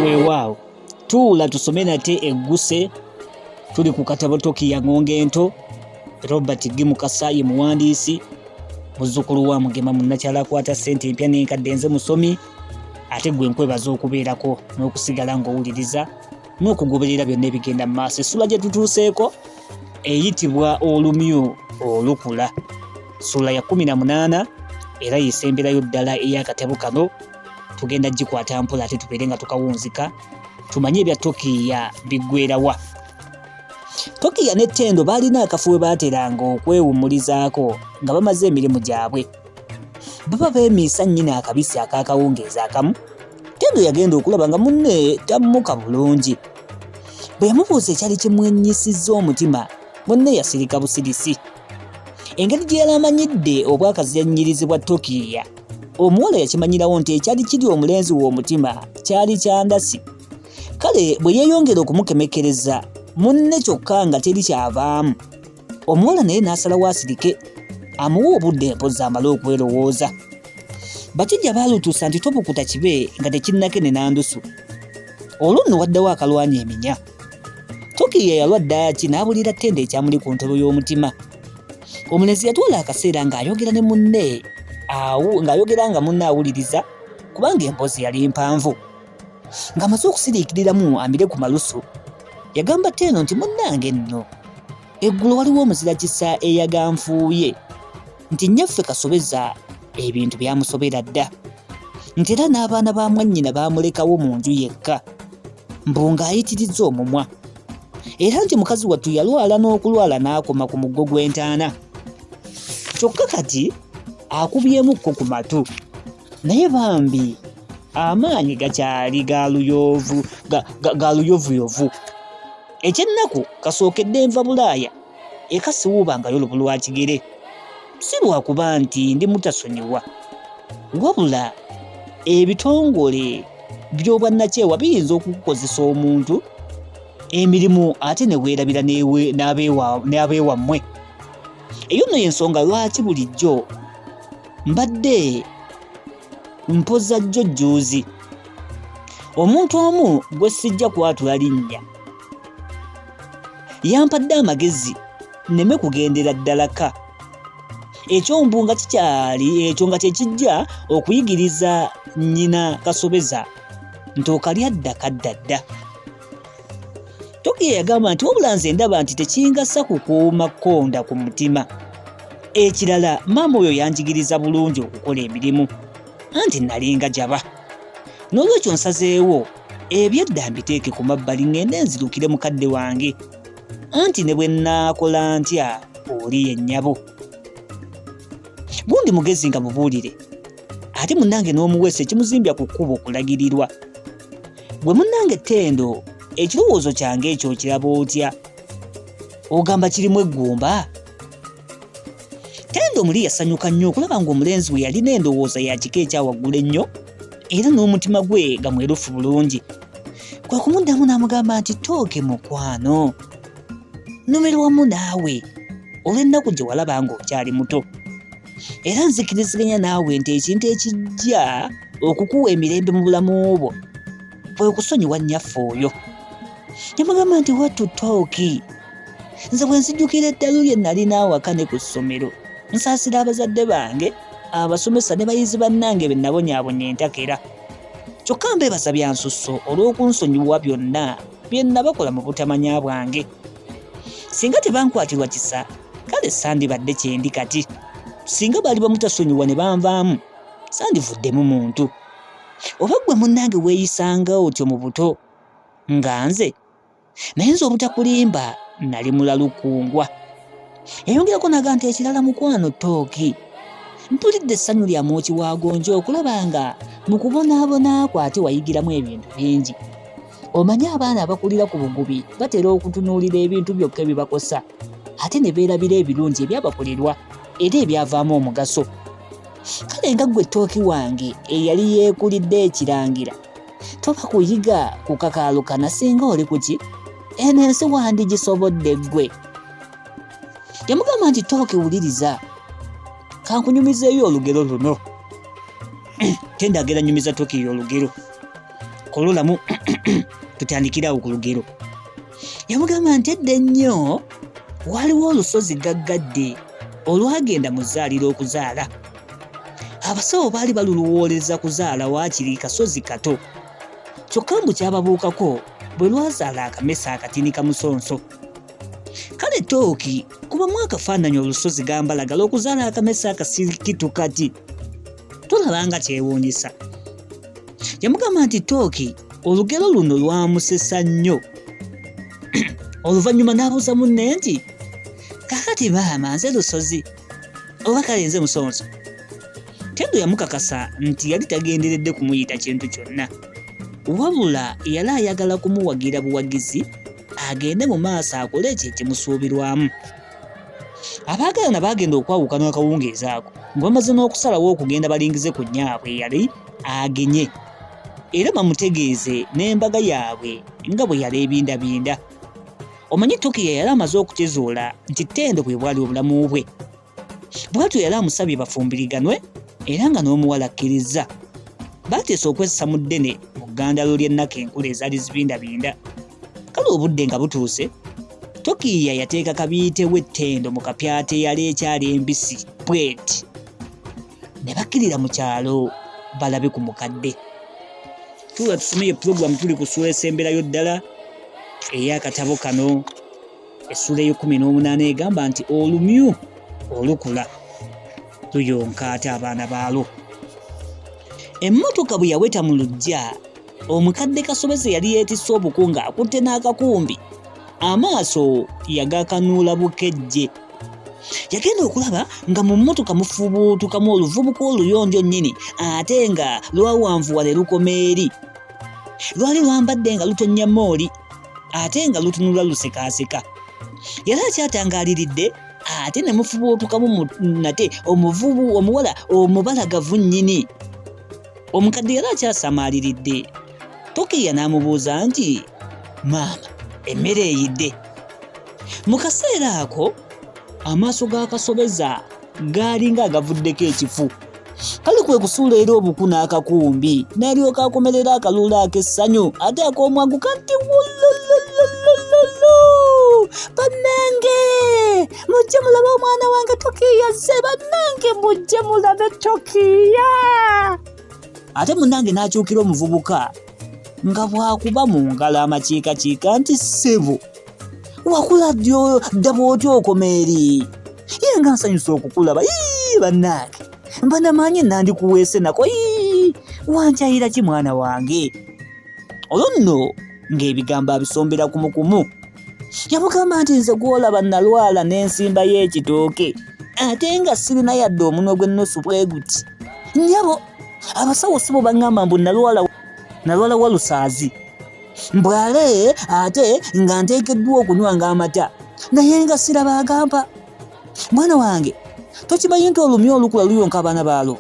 weewaawo tuula tusome nate egguse. Tuli ku katabo Tokiiya Ng'ongento. Robert G. Mukasa ye muwandiisi, muzzukulu wa Mugema munnakyala akwata ssente empya n'enkadde, nze musomi. Ate gwe nkwebaza okubeerako n'okusigala ng'owuliriza n'okugoberera byonna ebigenda mu maaso. Essula gye tutuuseeko eyitibwa Olumyu Olukula, ssula ya 18 era yesemberayo ddala ey'akatabo kano. Tugenda gikwata mpola ate tubeere nga tukawunzika tumanye ebya Tokiiya biggweerawa. Tokiiya ne Ttendo baalina akafuwe baateranga okwewummulizaako nga bamaze emirimu gyabwe. Baba beemiisa nnyina akabisi ak'akawungeezi akamu. Ttendo yagenda okulaba nga munne tammuka bulungi. Bwe yamubuuza ekyali kimwenyisizza omutima, munne yasirika busirisi. Engeri gye yali amanyidde obwakaziyanyirizibwa bwa Tokiiya, omuwala yakimanyirawo nti ekyali kiri omulenzi w'omutima kyali kyandasi. Kale bwe yeeyongera okumukemekereza, munne kyokka nga teri kyavaamu, omuwala naye n'asalawo asirike amuwe obudde mpozi amale okwerowooza. Bakijja baalutuusa nti tobukuta kibe nga tekinnakene nandusu. Olwo nno waddawo akalwanya eminya. Tokiiya yalwadda ki n'abulira Ttendo ekyamuli ku ntolo y'omutima. Omulenzi yatwala akaseera ng'ayogera ne munne ng'ayogera nga munne awuliriza, kubanga emboozi yali mpanvu. Ng'amaze okusiriikiriramu amire ku malusu, yagamba Ttendo nti munnange nno, eggulo waliwo omuzirakisa eyaganfuuye nti nnyaffe Kasobeza ebintu byamusobera dda, nti era n'abaana ba mwannyina baamulekawo mu nju yekka, mbu ng'ayitirizza omumwa, era nti mukazi wattu yalwala n'okulwala n'akoma ku muggo gw'entaana. Kyokka kati akubyemukko ku matu, naye bambi amaanyi gakyali galuyovuyovu. Ekyennaku kasookedde nva Bulaaya eka siwuubangayo lubu lwa kigere, si lwakuba nti ndi mutasonyiwa, wabula ebitongole by'obwannakyewa biyinza okukukozesa omuntu emirimu ate ne weerabira n'abeewammwe. Eyo nno y'ensonga lwaki bulijjo mbadde mpoza jjojjoozi. Omuntu omu gwe sijja kwatula linnya yampadde amagezi nneme kugendera ddalaka. Ekyombu nga kikyali ekyo nga kyekijja okuyigiriza nnyina Kasobeza nti okalya dda kadda dda. Tokiiya yagamba nti wabula nze ndaba nti tekingasa kukuuma kkonda ku mutima. Ekirala maama oyo yanjigiriza bulungi okukola emirimu, anti nalinga jaba. N'olwekyo nsazeewo ebyedda mbiteeke ku mabbali ngende nzirukire mukadde wange, anti ne bwe nnaakola ntya oli yennyabo. Gundi mugezi nga mubuulire, ate munnange n'omuweesa ekimuzimbya ku kkubo okulagirirwa. Gwe munnange Ttendo, ekirowoozo kyange ekyo kiraba otya? Ogamba kirimu eggumba? Ttendo muli yasanyuka nnyo okulaba ng'omulenzi we yalina endowooza ya kika ekyawaggulu ennyo, era n'omutima gwe nga mwerufu bulungi. Kwe kumuddamu n'amugamba nti tooke mukwano, nnumirwamu naawe olw'ennaku gye walaba ng'okyali muto, era nzikiriziganya naawe nti ekintu ekijja okukuwa emirembe mu bulamu bwo kwe kusonyiwa nnyaffe oyo. Yamugamba nti wattu tooki, nze bwe nzijjukira eddalu lye nalina awaka ne ku ssomero, nsaasira abazadde bange, abasomesa ne bayizi bannange be nabonyaabonya entakera. Kyokka mbeebaza bya nsusso olw'okunsonyiwa byonna bye nabakola mu butamanya bwange. Singa tebankwatirwa kisa, kale sandibadde kyendi kati. Singa baali bamutasonyiwa ne banvaamu, sandivuddemu muntu. Oba ggwe munnange weeyisanga otyo mu buto nga nze, naye nze obutakulimba nali mulalukungwa. Yayongerako n'agamba nti ekirala mukwano Tooki, mpulidde essanyu lya Mwoki wa Gonja okulaba nga mu kubonaabona kwo ate wayigiramu ebintu bingi. Omanyi abaana abakulira ku bugubi batera okutunuulira ebintu byokka ebibakosa, ate ne beerabira ebirungi ebyabakolerwa era ebyavaamu omugaso. Kale nga ggwe Tooki wange eyali yeekulidde ekirangira, toba kuyiga kukakaalukana singa oli kuki? Eno ensi wandigisobodde ggwe. Yamugamba nti Tooki wuliriza, kankunyumizeeyo olugero luno. Ttendo ageranyumiza Tokiiya olugero. Kololamu tutandikirawo ku lugero. Yamugamba nti edda ennyo waliwo olusozi gaggadde olwagenda mu zzaaliro okuzaala. Abasawo baali baluluwooleza kuzaala waakiri kasozi kato, kyokka mbu kyababuukako bwe lwazaala akamesa akatini kamusonso. Kale Tooki kubamu akafaananyi olusozi gambalagala okuzaala akamesa akasirikitu kati, tulaba nga kyewuunyisa. Yamugamba nti Tooki olugero luno lwamusesa nnyo. Oluvannyuma n'abuuza munne nti kaakati maama nze lusozi oba kale nze musonso. Tendo yamukakasa nti yali tagenderedde kumuyita kintu kyonna, wabula yali ayagala kumuwagira buwagizi agende mu maaso akole ekyo ekimusuubirwamu. Abaagalana baagenda okwawukana akawungeezi ako nga bamaze n'okusalawo okugenda balingize ku nnyaabwe yali agenye, era bamutegeeze n'embaga yaabwe nga bwe yali ebindabinda. Omanyi Tokiiya yali amaze okukizuula nti Tendo bwe bwali obulamu bwe. Bwatyo yali amusabye bafumbiriganwe era nga n'omuwala akkiriza. Baateesa okwessa mu ddene mu ggandalo ly'ennaku enkulu ezaali zibindabinda. Kale obudde nga butuuse, Tokiiya yateeka kabiitewe Tendo mu kapyata eyali ekyali embisi bweti, ne bakkirira mu kyalo balabe ku mukadde. Tuula tusomye pulogulaamu tuli ku ssuula esemberayo ddala ey'akatabo kano, essula ey'e18 egamba nti olumyu olukula luyonka ate abaana baalwo. Emmotoka bwe yaweta mu luggya, omukadde Kasobeza yali yeetisse obuku ng'akutte n'akakumbi, amaaso yagakanuula bukejje. Yagenda okulaba nga mu mmotoka mufubuutukamu oluvubuka oluyonjo nnyini ate nga lwawanvuwa ne lukoma eri. Lwali lwambadde nga lutonnya mooli ate nga lutunula lusekaaseka. Yali akyatangaaliridde ate ne mufubuutukamu nate omuwala omubalagavu nnyini. Omukadde yali akyasamaaliridde. Tokiiya n'amubuuza nti maama emmere eyidde? Mu kaseera ako amaaso ga Kasobeza gaalinga agavuddeko ekifu. Kale kwe kusuula era obuku n'akakumbi n'alyoka akomerera akaluula ak'essanyu ate ak'omwangu kati wolololololo. Bannange mujje mulabe omwana wange Tokiiya azze, bannange mujje mulabe Tokiiya. Ate munnange n'akyukira omuvubuka nga bw'akuba mu ngalo amakiikakiika nti ssebo wakula dda bw'otya okoma eri, ye nga nsanyusa okukulaba. Bannange mba namanyi nandikuweese nako, wankyayira ki mwana wange? Olwo nno ng'ebigambo abisombera kumukumu. Yamugamba nti nze gw'olaba nalwala n'ensimba y'ekitooke ate nga sirina yadde omunwe gw'ennusu bwe guti. Nnyabo abasawo si bo baŋŋamba mbu nalwala walusaazi, mbwale ate nga nteekeddwa okunywanga amata naye nga siraba agampa. Mwana wange tokimanyi nti olumyu olukula luyonka abaana baalo?